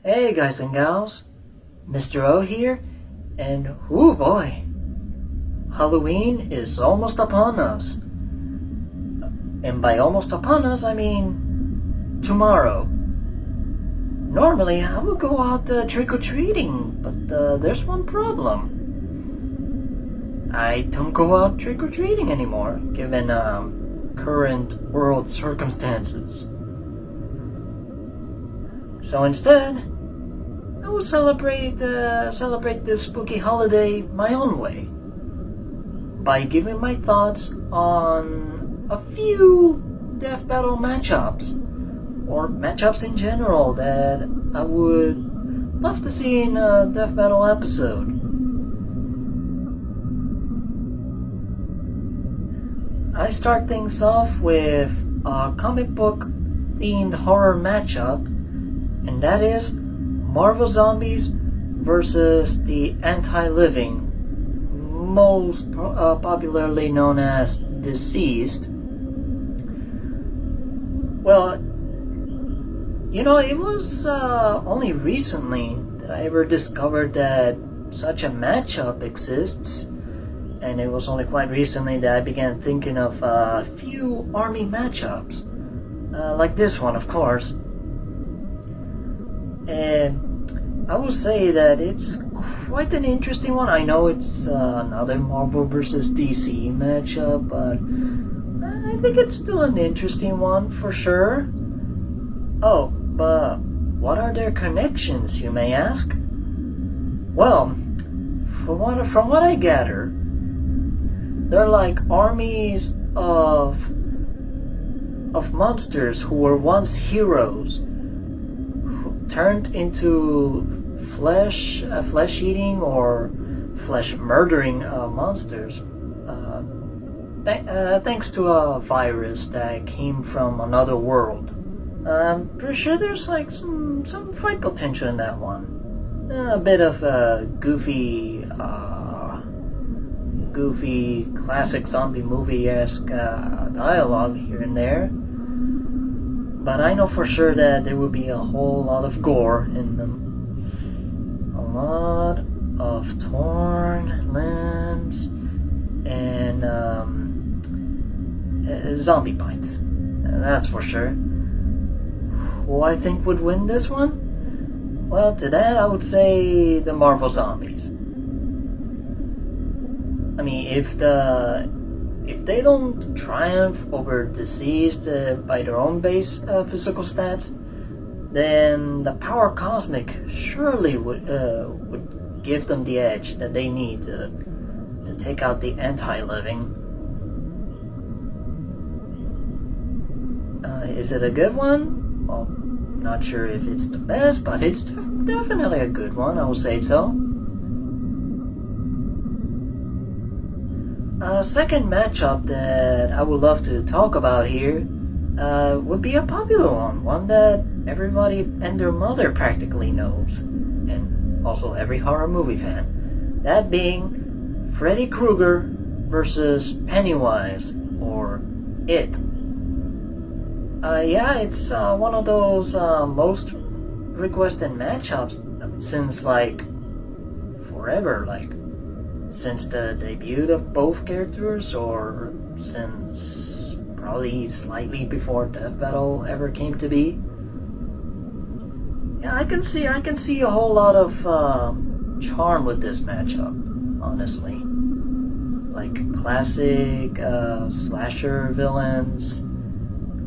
Hey guys and gals, Mr. O here, and oh boy, Halloween is almost upon us. And by almost upon us, I mean tomorrow. Normally, I would go out trick-or-treating, but there's one problem. I don't go out trick-or-treating anymore, given current world circumstances. So instead, I will celebrate this spooky holiday my own way by giving my thoughts on a few death battle matchups or matchups in general that I would love to see in a death battle episode. I start things off with a comic book themed horror matchup, and that is Marvel Zombies versus the Anti-Living, most popularly known as Deceased. Well, it was only recently that I ever discovered that such a matchup exists, and it was only quite recently that I began thinking of a few army matchups, like this one, of course. And I will say that it's quite an interesting one. I know it's another Marvel versus DC matchup, but I think it's still an interesting one for sure. Oh, but what are their connections, you may ask? Well, from what I gather, they're like armies of monsters who were once heroes, turned into flesh-eating or flesh-murdering monsters, thanks to a virus that came from another world. I'm pretty sure there's like some fight potential in that one. A bit of a goofy classic zombie movie-esque dialogue here and there. But I know for sure that there will be a whole lot of gore in them. A lot of torn limbs and zombie bites. That's for sure. Who I think would win this one? Well, to that I would say the Marvel Zombies. I mean, if they don't triumph over Deceased by their own base physical stats, then the Power Cosmic surely would give them the edge that they need to take out the Anti-Living. Is it a good one? Well, not sure if it's the best, but it's definitely a good one, I would say so. A second matchup that I would love to talk about here would be a popular one that everybody and their mother practically knows, and also every horror movie fan. That being Freddy Krueger versus Pennywise, or It. It's one of those most requested matchups since forever, since the debut of both characters, or since probably slightly before Death Battle ever came to be. Yeah, I can see a whole lot of charm with this matchup, honestly. Like classic slasher villains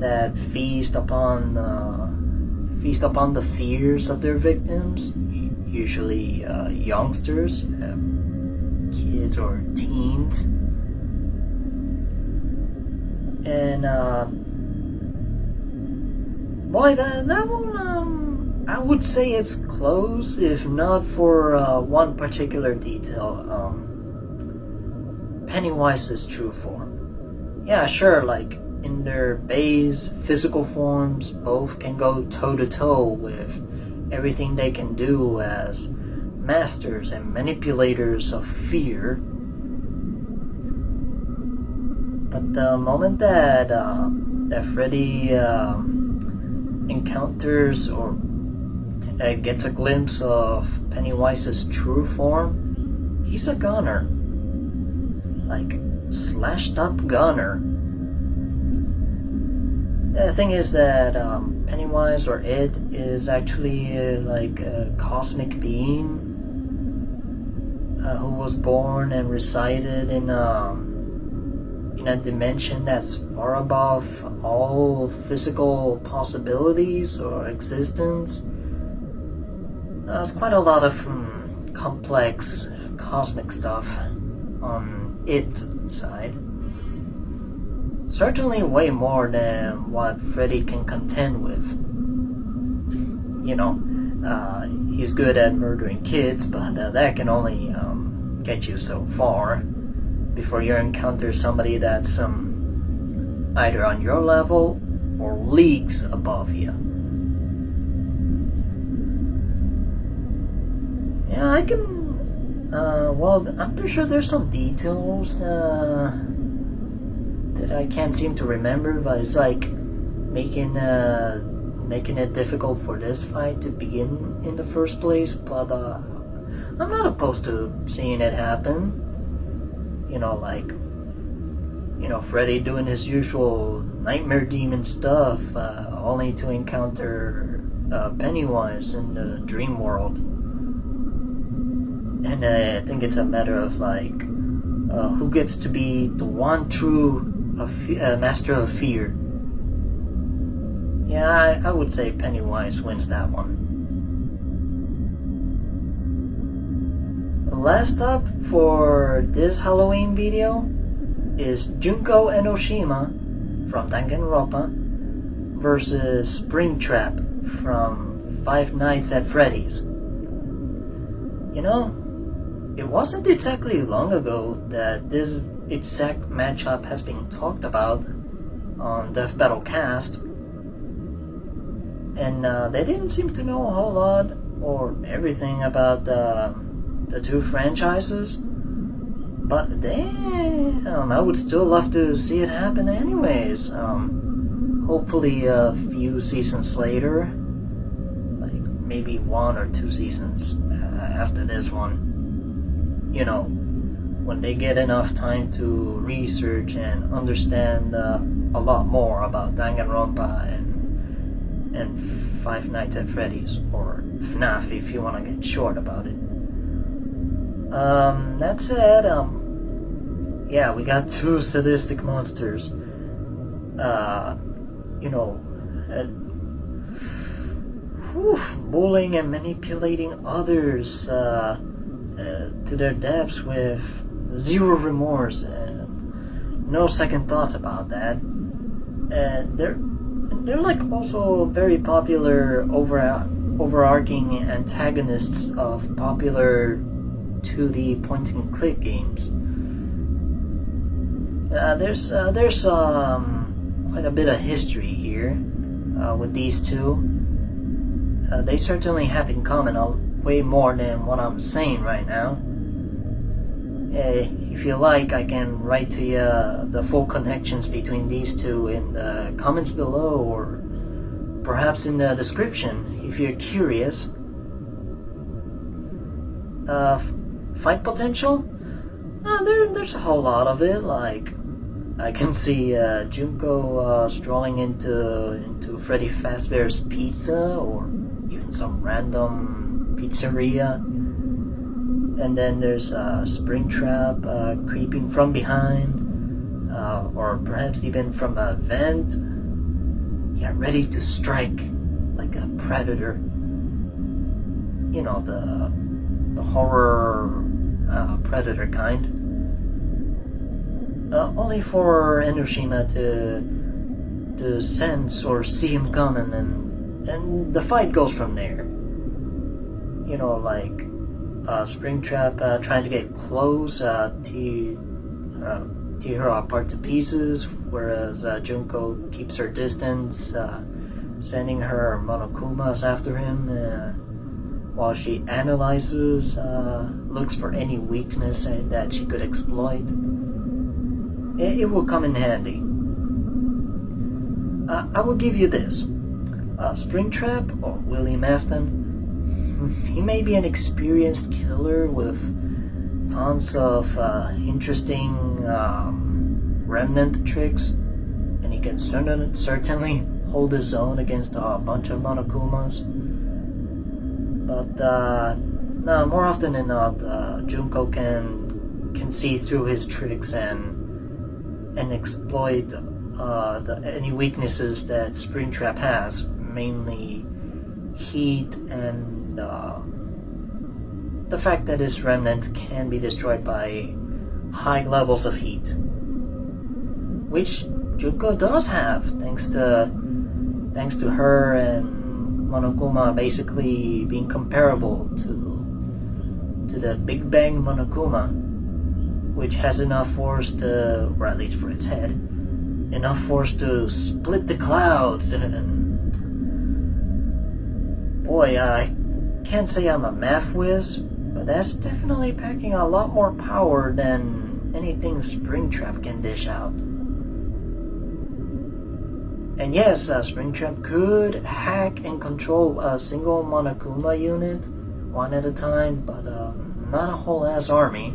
that feast upon the fears of their victims, usually youngsters, kids or teens, and that one, I would say it's close, if not for one particular detail. Pennywise's true form. Yeah, sure, in their base physical forms, both can go toe-to-toe with everything they can do as masters and manipulators of fear. But the moment that Freddy encounters or gets a glimpse of Pennywise's true form, he's a gunner. Like, slashed up gunner. The thing is that Pennywise, or it, is actually like a cosmic being who was born and resided in a dimension that's far above all physical possibilities or existence. There's quite a lot of complex cosmic stuff on its side. Certainly way more than what Freddy can contend with. You know, he's good at murdering kids, but that can only get you so far before you encounter somebody that's either on your level or leagues above you. Yeah, I can. Well, I'm pretty sure there's some details that I can't seem to remember, but it's like making it difficult for this fight to begin in the first place. But I'm not opposed to seeing it happen. Freddy doing his usual nightmare demon stuff, only to encounter Pennywise in the dream world. And I think it's a matter of who gets to be the one true master of fear. Yeah, I would say Pennywise wins that one. Last up for this Halloween video is Junko Enoshima from Danganronpa versus Springtrap from Five Nights at Freddy's. It wasn't exactly long ago that this exact matchup has been talked about on Death Battle Cast, and they didn't seem to know a whole lot or everything about the two franchises, but I would still love to see it happen anyways. Hopefully a few seasons later, like maybe 1 or 2 seasons after this one. When they get enough time to research and understand a lot more about Danganronpa and Five Nights at Freddy's, or FNAF if you want to get short about it. That said, yeah, we got 2 sadistic monsters. Bullying and manipulating others to their deaths with zero remorse and no second thoughts about that. And they're like also very popular overarching antagonists of popular 2D point and click games. There's quite a bit of history here with these two. They certainly have in common way more than what I'm saying right now. If you like, I can write to you the full connections between these two in the comments below, or perhaps in the description if you're curious. Fight potential? There's a whole lot of it. Like, I can see Junko strolling into Freddy Fazbear's Pizza, or even some random pizzeria, and then there's Springtrap creeping from behind, or perhaps even from a vent, ready to strike like a predator. The horror predator kind. Only for Enoshima to sense or see him coming, and the fight goes from there. Springtrap trying to get close, tear her apart to pieces, whereas Junko keeps her distance, sending her Monokumas after him, while she analyzes, looks for any weakness that she could exploit. It will come in handy. I will give you this. Springtrap, or William Afton, he may be an experienced killer with tons of interesting remnant tricks, and he can certainly hold his own against a bunch of Monokumas. But no, more often than not, Junko can see through his tricks and exploit any weaknesses that Springtrap has, mainly heat and the fact that his remnant can be destroyed by high levels of heat, which Junko does have, thanks to her and Monokuma basically being comparable to the Big Bang Monokuma, which has enough force to, or at least for its head, enough force to split the clouds. And boy, I can't say I'm a math whiz, but that's definitely packing a lot more power than anything Springtrap can dish out. And yes, Springtrap could hack and control a single Monokuma unit one at a time, but not a whole ass army.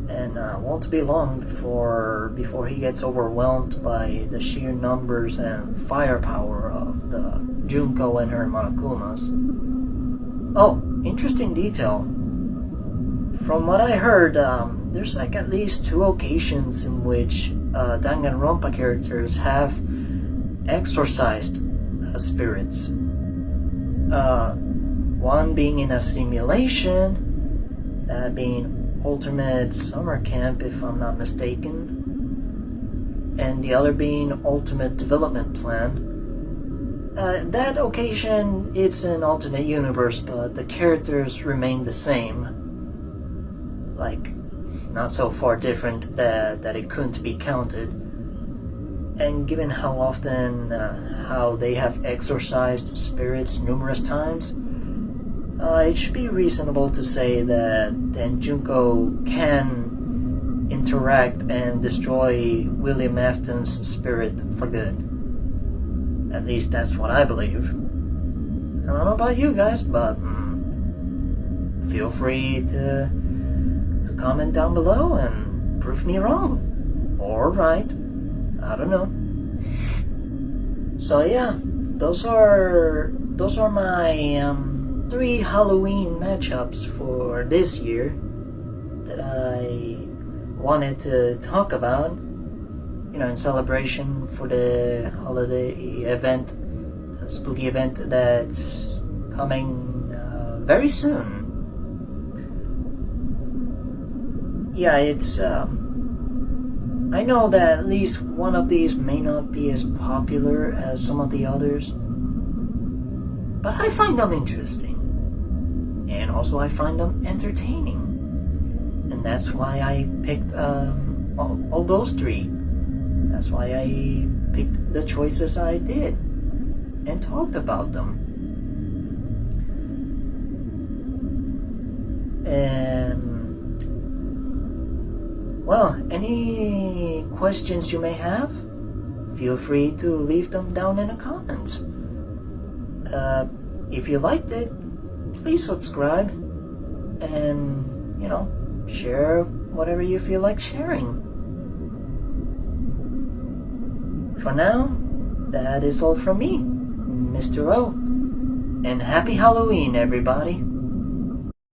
And won't be long before he gets overwhelmed by the sheer numbers and firepower of the Junko and her Monokumas. Oh, interesting detail. From what I heard, there's like at least 2 occasions in which Danganronpa characters have exorcised spirits. One being in a simulation, that being Ultimate Summer Camp, if I'm not mistaken, and the other being Ultimate Development Plan. That occasion, it's an alternate universe, but the characters remain the same. Like, not so far different that it couldn't be counted. And given how often how they have exorcised spirits numerous times, it should be reasonable to say that then Junko can interact and destroy William Afton's spirit for good. At least that's what I believe. I don't know about you guys, but feel free to comment down below and prove me wrong. Or right. I don't know. So yeah, those are my 3 Halloween matchups for this year that I wanted to talk about, in celebration for the holiday event, the spooky event that's coming very soon. Yeah, it's I know that at least one of these may not be as popular as some of the others, but I find them interesting. And also I find them entertaining. And that's why I picked all those 3. That's why I picked the choices I did and talked about them. And well, any questions you may have, feel free to leave them down in the comments. If you liked it, please subscribe and, share whatever you feel like sharing. For now, that is all from me, Mr. O, and happy Halloween, everybody.